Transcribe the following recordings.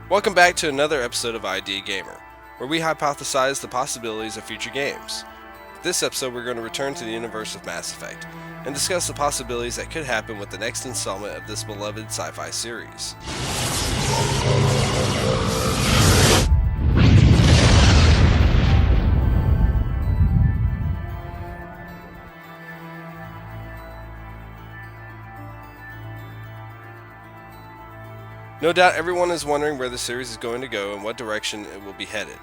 Welcome back to another episode of Idea Gamer, where we hypothesize the possibilities of future games. This episode we're going to return to the universe of Mass Effect, and discuss the possibilities that could happen with the next installment of this beloved sci-fi series. No doubt everyone is wondering where the series is going to go and what direction it will be headed.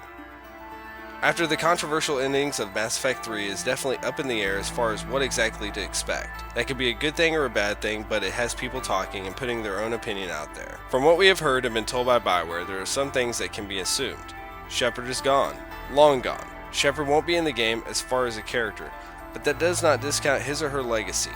After the controversial endings of Mass Effect 3 is definitely up in the air as far as what exactly to expect. That could be a good thing or a bad thing, but it has people talking and putting their own opinion out there. From what we have heard and been told by Bioware, there are some things that can be assumed. Shepard is gone. Long gone. Shepard won't be in the game as far as a character, but that does not discount his or her legacy.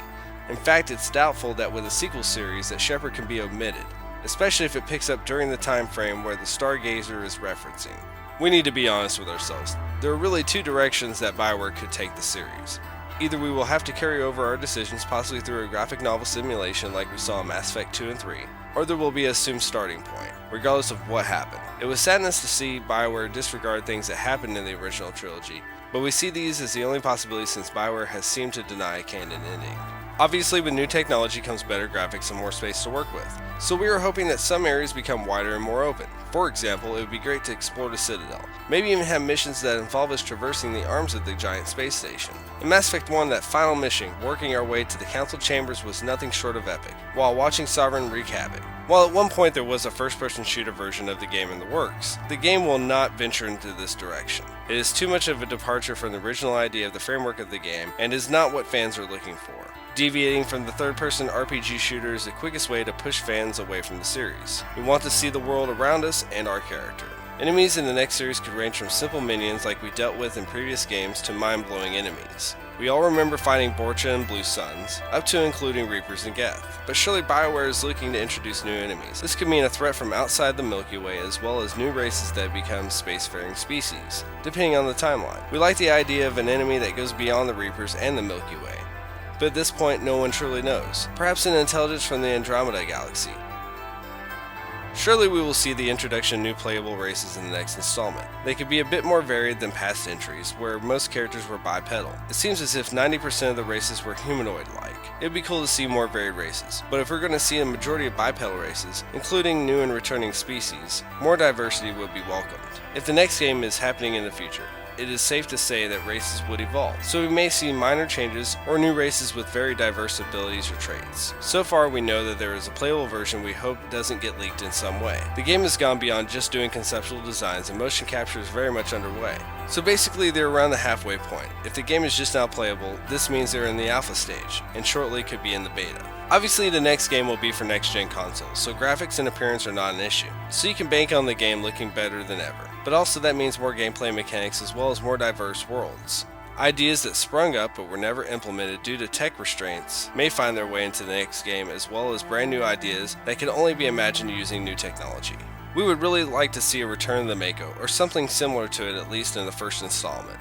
In fact, it's doubtful that with a sequel series that Shepard can be omitted, especially if it picks up during the time frame where the Stargazer is referencing. We need to be honest with ourselves. There are really two directions that Bioware could take the series. Either we will have to carry over our decisions possibly through a graphic novel simulation like we saw in Mass Effect 2 and 3, or there will be an assumed starting point, regardless of what happened. It was sadness to see Bioware disregard things that happened in the original trilogy, but we see these as the only possibility since Bioware has seemed to deny a canon ending. Obviously, with new technology comes better graphics and more space to work with, so we are hoping that some areas become wider and more open. For example, it would be great to explore the Citadel, maybe even have missions that involve us traversing the arms of the giant space station. In Mass Effect 1, that final mission, working our way to the Council Chambers, was nothing short of epic, while watching Sovereign wreak havoc. While at one point there was a first-person shooter version of the game in the works, the game will not venture into this direction. It is too much of a departure from the original idea of the framework of the game, and is not what fans are looking for. Deviating from the third-person RPG shooter is the quickest way to push fans away from the series. We want to see the world around us and our character. Enemies in the next series could range from simple minions like we dealt with in previous games to mind-blowing enemies. We all remember fighting Borcha and Blue Suns, up to including Reapers and Geth. But surely Bioware is looking to introduce new enemies. This could mean a threat from outside the Milky Way as well as new races that become spacefaring species, depending on the timeline. We like the idea of an enemy that goes beyond the Reapers and the Milky Way, but at this point no one truly knows. Perhaps an intelligence from the Andromeda Galaxy. Surely we will see the introduction of new playable races in the next installment. They could be a bit more varied than past entries, where most characters were bipedal. It seems as if 90% of the races were humanoid-like. It would be cool to see more varied races, but if we're going to see a majority of bipedal races, including new and returning species, more diversity would be welcomed. If the next game is happening in the future, it is safe to say that races would evolve, so we may see minor changes or new races with very diverse abilities or traits. So far we know that there is a playable version we hope doesn't get leaked in some way. The game has gone beyond just doing conceptual designs and motion capture is very much underway. So basically they're around the halfway point. If the game is just now playable, this means they're in the alpha stage, and shortly could be in the beta. Obviously the next game will be for next-gen consoles, so graphics and appearance are not an issue. So you can bank on the game looking better than ever. But also that means more gameplay mechanics as well as more diverse worlds. Ideas that sprung up but were never implemented due to tech restraints may find their way into the next game, as well as brand new ideas that can only be imagined using new technology. We would really like to see a return of the Mako, or something similar to it at least in the first installment.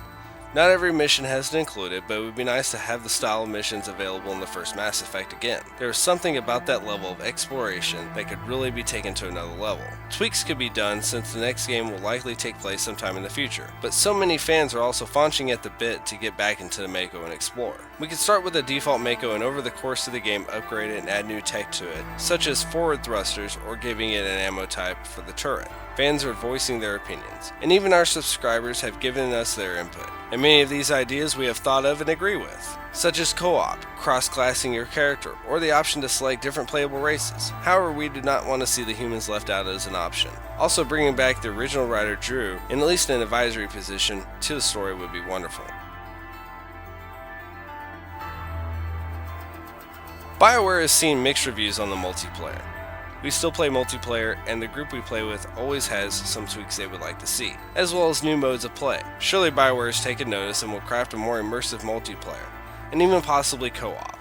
Not every mission has it included, but it would be nice to have the style of missions available in the first Mass Effect again. There is something about that level of exploration that could really be taken to another level. Tweaks could be done since the next game will likely take place sometime in the future, but so many fans are also faunching at the bit to get back into the Mako and explore. We could start with a default Mako and over the course of the game upgrade it and add new tech to it, such as forward thrusters or giving it an ammo type for the turret. Fans are voicing their opinions, and even our subscribers have given us their input. And many of these ideas we have thought of and agree with, such as co-op, cross-classing your character, or the option to select different playable races. However, we do not want to see the humans left out as an option. Also, bringing back the original writer Drew, in at least an advisory position, to the story would be wonderful. Bioware has seen mixed reviews on the multiplayer. We still play multiplayer, and the group we play with always has some tweaks they would like to see, as well as new modes of play. Surely Bioware has taken notice and will craft a more immersive multiplayer, and even possibly co-op.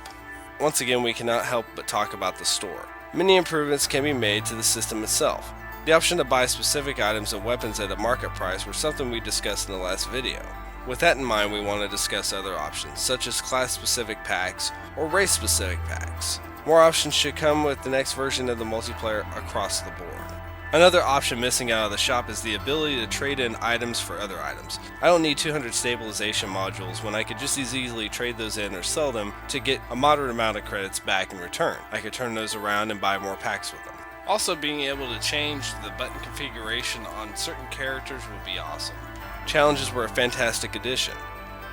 Once again, we cannot help but talk about the store. Many improvements can be made to the system itself. The option to buy specific items and weapons at a market price were something we discussed in the last video. With that in mind, we want to discuss other options, such as class-specific packs or race-specific packs. More options should come with the next version of the multiplayer across the board. Another option missing out of the shop is the ability to trade in items for other items. I don't need 200 stabilization modules when I could just as easily trade those in or sell them to get a moderate amount of credits back in return. I could turn those around and buy more packs with them. Also, being able to change the button configuration on certain characters would be awesome. Challenges were a fantastic addition,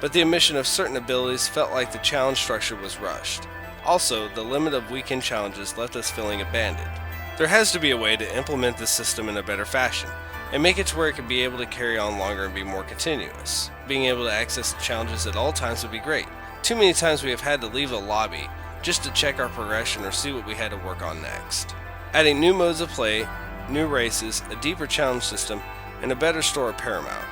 but the omission of certain abilities felt like the challenge structure was rushed. Also, the limit of weekend challenges left us feeling abandoned. There has to be a way to implement this system in a better fashion, and make it to where it can be able to carry on longer and be more continuous. Being able to access the challenges at all times would be great. Too many times we have had to leave the lobby just to check our progression or see what we had to work on next. Adding new modes of play, new races, a deeper challenge system, and a better store are paramount.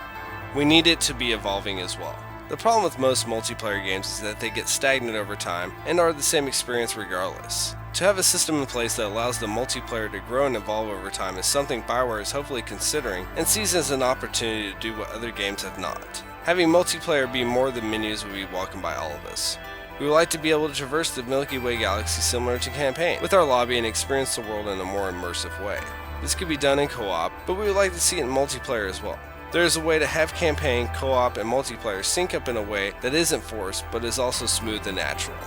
We need it to be evolving as well. The problem with most multiplayer games is that they get stagnant over time and are the same experience regardless. To have a system in place that allows the multiplayer to grow and evolve over time is something Bioware is hopefully considering and sees as an opportunity to do what other games have not. Having multiplayer be more than menus would be welcomed by all of us. We would like to be able to traverse the Milky Way galaxy similar to campaign with our lobby and experience the world in a more immersive way. This could be done in co-op, but we would like to see it in multiplayer as well. There is a way to have campaign, co-op, and multiplayer sync up in a way that isn't forced but is also smooth and natural.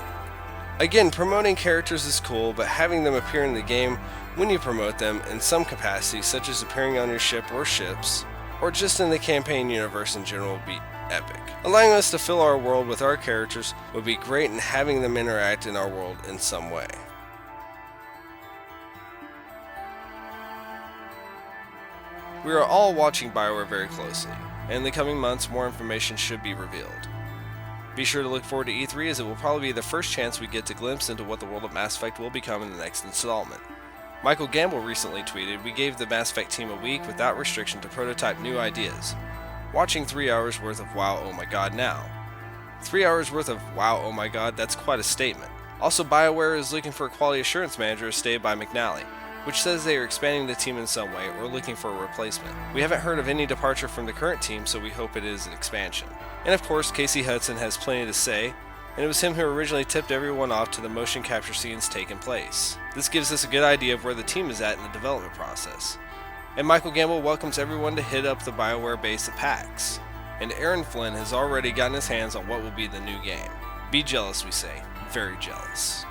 Again, promoting characters is cool, but having them appear in the game when you promote them in some capacity, such as appearing on your ship or ships, or just in the campaign universe in general, would be epic. Allowing us to fill our world with our characters would be great, and having them interact in our world in some way. We are all watching Bioware very closely, and in the coming months more information should be revealed. Be sure to look forward to E3, as it will probably be the first chance we get to glimpse into what the world of Mass Effect will become in the next installment. Michael Gamble recently tweeted, "We gave the Mass Effect team a week without restriction to prototype new ideas. Watching 3 hours worth of wow oh my god now." 3 hours worth of wow oh my god, that's quite a statement. Also, Bioware is looking for a quality assurance manager stated by McNally, which says they are expanding the team in some way or looking for a replacement. We haven't heard of any departure from the current team, so we hope it is an expansion. And of course, Casey Hudson has plenty to say, and it was him who originally tipped everyone off to the motion capture scenes taking place. This gives us a good idea of where the team is at in the development process. And Michael Gamble welcomes everyone to hit up the Bioware base at PAX. And Aaron Flynn has already gotten his hands on what will be the new game. Be jealous, we say. Very jealous.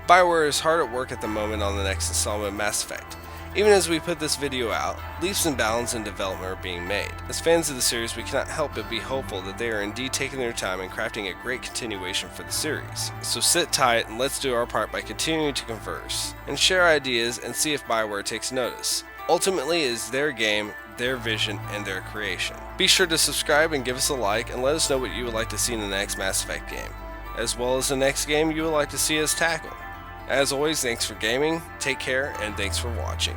Bioware is hard at work at the moment on the next installment of Mass Effect. Even as we put this video out, leaps and bounds in development are being made. As fans of the series, we cannot help but be hopeful that they are indeed taking their time and crafting a great continuation for the series. So sit tight and let's do our part by continuing to converse and share ideas and see if Bioware takes notice. Ultimately, it is their game, their vision, and their creation. Be sure to subscribe and give us a like, and let us know what you would like to see in the next Mass Effect game, as well as the next game you would like to see us tackle. As always, thanks for gaming, take care, and thanks for watching.